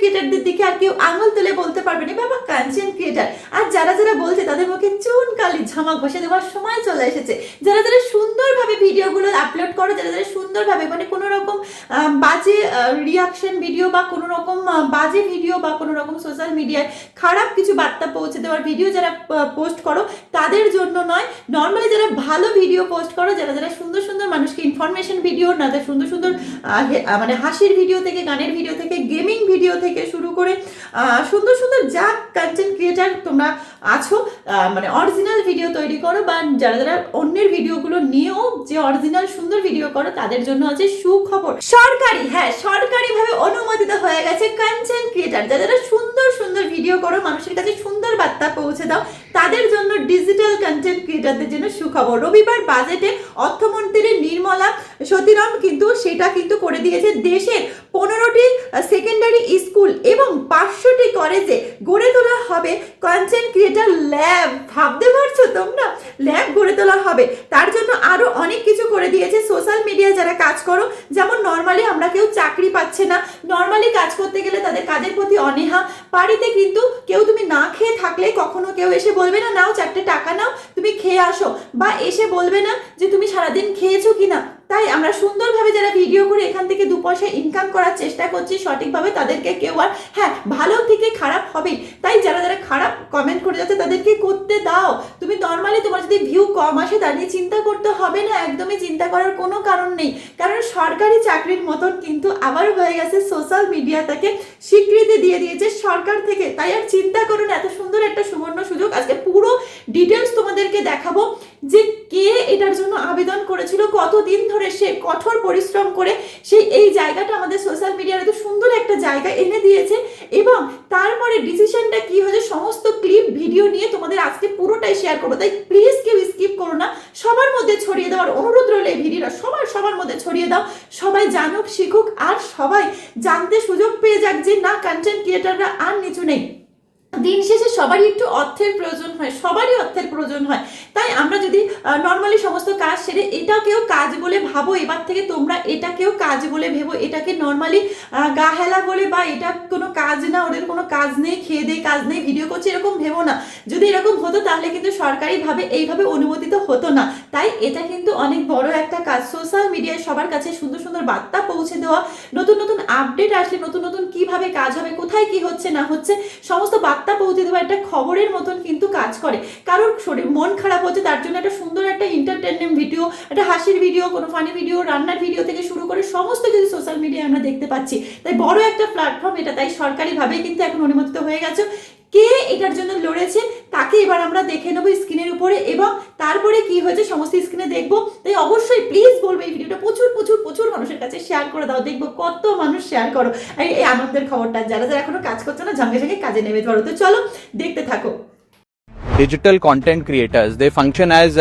ক্রিয়েটারদের দিকে আর কেউ আঙুল তুলে বলতে পারবে না বাবা কন্টেন্ট ক্রিয়েটার। আর যারা যারা বলছে তাদের মুখে চুন কালি ঝামা ঘষে দেওয়ার সময় চলে এসেছে। যারা যারা সুন্দরভাবে ভিডিওগুলো আপলোড করো, যারা যারা সুন্দরভাবে মানে কোনো রকম বাজে রিয়াকশন ভিডিও বা কোনো রকম বাজে ভিডিও বা কোনো রকম সোশ্যাল মিডিয়ায় খারাপ কিছু বার্তা পৌঁছে দেওয়ার ভিডিও যারা পোস্ট করো তাদের জন্য নয়, নর্মালি যারা ভালো ভিডিও পোস্ট করো, যারা যারা সুন্দর সুন্দর মানুষকে ইনফরমেশন ভিডিও না সুন্দর সুন্দর মানে হাসির ভিডিও থেকে, গানের ভিডিও থেকে, গেমিং ভিডিও থেকে শুরু করে সুন্দর সুন্দর যা কন্টেন্ট ক্রিয়েটার তোমরা আছো, মানে অরিজিনাল ভিডিও তৈরি করো বা যারা যারা অন্যের ভিডিওগুলো নিয়েও যে অরিজিনাল সুন্দর ভিডিও করো তাদের জন্য আছে সুখবর। সরকারি, হ্যাঁ সরকারিভাবে অনুমোদিত হয়ে গেছে কন্টেন্ট ক্রিয়েটার। যারা যারা সুন্দর সুন্দর ভিডিও করো, মানুষের কাছে সুন্দর বার্তা পৌঁছে দাও, তাদের জন্য ডিজিটাল কন্টেন্ট ক্রিয়েটারদের জন্য সুখবর। রবিবার বাজেটে অর্থমন্ত্রী নির্মলা সীতারামন কিন্তু সেটা কিন্তু করে দিয়েছে দেশের 15টি সেকেন্ডারি স্কুল এবং 500টি কলেজে গড়ে তোলা হবে কন্টেন্ট ক্রিয়েটার ল্যাব। ভাবতে পারছো তোমরা, ল্যাব গড়ে তোলা হবে। তার জন্য আরো অনেক কিছু করে দিয়েছে। সোশ্যাল মিডিয়ায় যারা কাজ করো, যেমন নর্মালি আমরা কেউ চাকরি পাচ্ছে না, নর্মালি কাজ করতে গেলে তাদের কাজের প্রতি অনীহা, বাড়িতে কিন্তু কেউ তুমি না খেয়ে থাকলে কখনো কেউ এসে বলবে না নাও 4টে টাকা নাও তুমি খেয়ে আসো, বা এসে বলবে না যে তুমি সারাদিন খেয়েছো কিনা। তাই আমরা সুন্দরভাবে যারা ভিডিও করে এখান থেকে 2 পয়সা ইনকাম করার চেষ্টা করছি সঠিকভাবে, তাদেরকে কেউ আর হ্যাঁ ভালো থেকে খারাপ হবেই। তাই যারা যারা খারাপ কমেন্ট করে যাচ্ছে তাদেরকে করতে দাও। তুমি নর্মালি তোমার যদি ভিউ কম আসে তা নিয়ে চিন্তা করতে হবে না, একদমই চিন্তা করার কোনো কারণ নেই। কারণ সরকারি চাকরির মতন কিন্তু আবার হয়ে গেছে, সোশ্যাল মিডিয়া তাকে স্বীকৃতি দিয়ে দিয়েছে সরকার থেকে। তাই আর চিন্তা করুন, এত সুন্দর একটা সুবর্ণ সুযোগ। আজকে পুরো ডিটেলস তোমাদেরকে দেখাবো যে কে এটার জন্য আবেদন করেছিল, কতদিন ধরে সে কঠোর পরিশ্রম করে সেই এই জায়গাটা আমাদের সোশ্যাল মিডিয়ার এত সুন্দর একটা জায়গা এনে দিয়েছে, এবং তারপরে ডিসিশনটা কি হয়েছে সমস্ত ক্লিপ ভিডিও নিয়ে তোমাদের আজকে পুরোটাই শেয়ার করবো। তাই প্লিজ কেউ স্কিপ করো না, সবার মধ্যে ছড়িয়ে দেওয়ার অনুরোধ রইল। এই ভিডিওটা সবার মধ্যে ছড়িয়ে দাও, সবাই জানুক, শিখুক, আর সবাই জানতে সুযোগ পেয়ে যাক যে না কন্টেন্ট ক্রিয়েটাররা আর নিচু নেই। দিন শেষে সবারই একটু অর্থের প্রয়োজন হয়, সবারই অর্থের প্রয়োজন হয়। তাই আমরা যদি নর্মালি সমস্ত কাজ সেরে এটাকেও কাজ বলে ভাবো, এবার থেকে তোমরা এটাকেও কাজ বলে ভেবো, এটাকে নর্মালি গা হেলা বলে বা এটা কোনো কাজ না, ওদের কোনো কাজ নেই, খেয়ে দিয়ে কাজ নেই, ভিডিও করছে এরকম ভেবো না। যদি এরকম হতো তাহলে কিন্তু সরকারিভাবে এইভাবে অনুমোদিত হতো না। তাই এটা কিন্তু অনেক বড় একটা কাজ, সোশ্যাল মিডিয়ায় সবার কাছে সুন্দর সুন্দর বার্তা পৌঁছে দেওয়া, নতুন নতুন আপডেট আসলে নতুন নতুন কিভাবে কাজ হবে, কোথায় কি হচ্ছে না হচ্ছে সমস্ত বার্তা পৌঁছে দেওয়া একটা খবরের মতন কিন্তু কাজ করে। কারোর শরীর মন খারাপ হচ্ছে তার জন্য একটা সুন্দর একটা এন্টারটেনমেন্ট ভিডিও, একটা হাসির ভিডিও, কোনো ফানি ভিডিও, রান্নার ভিডিও থেকে শুরু করে সমস্ত কিছু সোশ্যাল মিডিয়ায় আমরা দেখতে পাচ্ছি। তাই বড় একটা প্ল্যাটফর্ম এটা, তাই সরকারিভাবেই কিন্তু এখন অনুমোদিত হয়ে গেছে। কে এটার জন্য লড়েছে তাকে এবার আমরা দেখে নেবো স্ক্রিনের উপরে, এবং তারপরে কি হয়েছে সমস্ত স্ক্রিনে দেখবো। তাই অবশ্যই প্লিজ বলবো এই ভিডিওটা প্রচুর প্রচুর প্রচুর মানুষের কাছে শেয়ার করে দাও, দেখবো কত মানুষ শেয়ার করো এই আনন্দের খবরটা। যারা যারা এখনো কাজ করছে না ঝাঙ্গে ঝাঙ্গে কাজে নেমে ধরো। তো চলো দেখতে থাকো। Digital content creators, they function as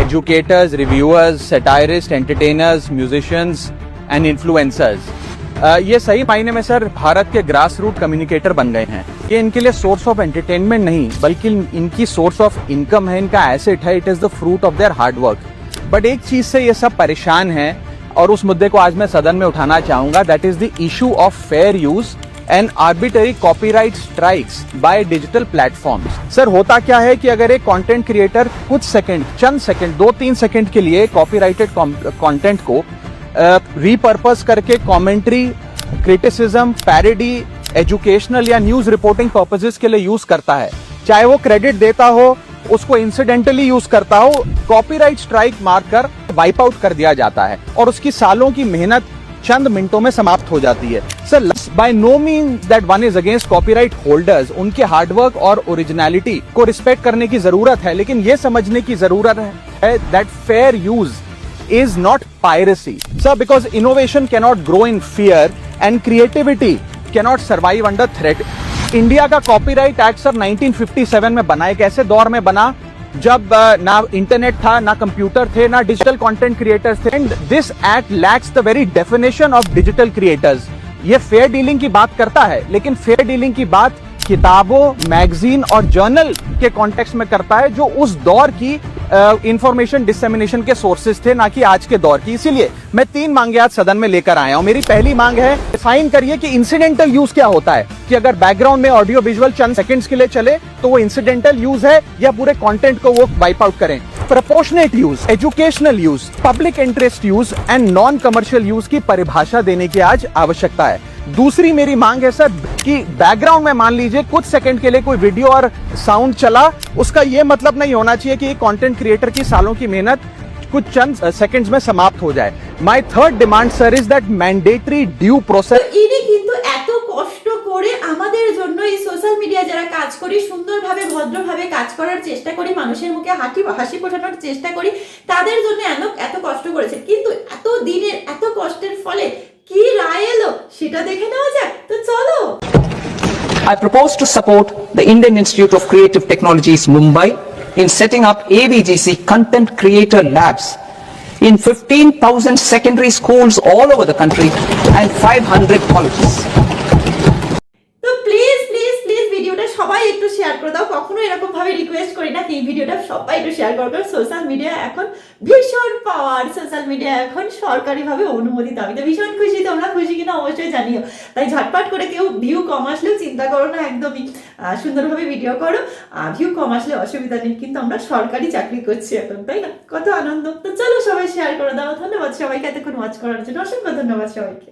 educators, reviewers, satirists, entertainers, musicians and influencers. ये सही मायने में सर भारत के ग्रास रूट कम्युनिकेटर बन गए हैं। ये इनके लिए सोर्स ऑफ एंटरटेनमेंट नहीं बल्कि इनकी सोर्स ऑफ इनकम है, इनका एसेट है, it is the fruit of their hard work. But एक चीज से ये सब परेशान हैं और उस मुद्दे को आज मैं सदन में उठाना चाहूंगा, that is the issue of fair use and arbitrary copyright strikes by digital platforms. Sir होता क्या है कि अगर एक कंटेंट क्रिएटर कुछ सेकंड, चंद सेकंड, 2-3 सेकंड के लिए कॉपीराइटेड कंटेंट को रीपर्पस करके कमेंट्री, क्रिटिसिज्म, पैरोडी, एजुकेशनल या न्यूज रिपोर्टिंग पर्पसेस के लिए यूज करता है, चाहे वो क्रेडिट देता हो, उसको इंसिडेंटली यूज करता हो, कॉपीराइट स्ट्राइक मारकर वाइप आउट कर दिया जाता है और उसकी सालों की मेहनत चंद मिनटों में समाप्त हो जाती है। Sir by no mean that one is against copyright holders, उनके हार्डवर्क और ओरिजिनलिटी को रिस्पेक्ट करने की जरूरत है, लेकिन ये समझने की जरूरत है that fair use is not piracy. Sir, because innovation cannot grow in fear and creativity cannot survive under threat. India का कॉपीराइट एक्ट सर 1957 में बना, एक ऐसे दौर में बना जब ना इंटरनेट था, ना कंप्यूटर थे, ना डिजिटल कंटेंट क्रिएटर्स थे। And this act lakhs the very definition of digital creators. ये फेयर डीलिंग की बात करता है, लेकिन फेयर डीलिंग की बात किताबों, मैगजीन और जर्नल के कॉन्टेक्स्ट में करता है जो उस दौर की इंफॉर्मेशन डिसेमिनेशन के सोर्सेज थे, ना कि आज के दौर की। इसीलिए मैं 3 मांगे आज सदन में लेकर आया हूं। मेरी पहली मांग है, डिफाइन करिए कि इंसिडेंटल यूज क्या होता है, कि अगर बैकग्राउंड में ऑडियो विजुअल चंद सेकंड्स के लिए चले तो वो इंसिडेंटल यूज है या पूरे कंटेंट को वो वाइप आउट करें। Proportionate use, educational use, public interest use and non commercial use की परिभाषा देने की आज आवश्यकता है। दूसरी मेरी मांग है सर कि बैकग्राउंड में मान लीजिए कुछ सेकंड के लिए कोई वीडियो और साउंड चला, उसका ये मतलब नहीं होना चाहिए कि कंटेंट क्रिएटर की सालों की मेहनत कुछ चंद सेकंड्स में समाप्त हो जाए। My third demand sir is that mandatory due process. ইনি কিন্তু এত কষ্ট করে আমাদের জন্য এই সোশ্যাল মিডিয়া যারা কাজ করি, সুন্দরভাবে ভদ্রভাবে কাজ করার চেষ্টা করি, মানুষের মুখে হাসি ফোটানোর চেষ্টা করি, তাদের জন্য এত কষ্ট করেছে। কিন্তু এত দিনের এত কষ্টের ফলে কি রায় এলো সেটা দেখে নেওয়া যাক। তো চলো। I propose to support the Indian Institute of Creative Technologies, Mumbai, in setting up ABGC Content Creator Labs in 15,000 secondary schools all over the country and 500 colleges. তো প্লিজ প্লিজ প্লিজ ভিডিওটা সবাই একটু শেয়ার করে দাও। কখনো এরকম ভাবে request করি না কি ভিডিওটা সবাই একটু শেয়ার করো, কারণ সোশ্যাল মিডিয়া এখন ভীষণ পাওয়ার, সোশ্যাল মিডিয়া এখন সরকারিভাবে অনুমোদিত। আমি তো ভীষণ খুশি, তোমরা খুশি কিনা অবশ্যই জানিও। তাই ঝটপট করে কেউ ভিউ কম আসলেও চিন্তা করো না, একদমই সুন্দরভাবে ভিডিও করো। ভিউ কম আসলে অসুবিধা নেই, কিন্তু আমরা সরকারি চাকরি করছি এখন, তাই না? কত আনন্দ। তো চলো সবাই শেয়ার করে দাও। ধন্যবাদ সবাইকে এতক্ষণ ওয়াচ করার জন্য, অসংখ্য ধন্যবাদ সবাইকে।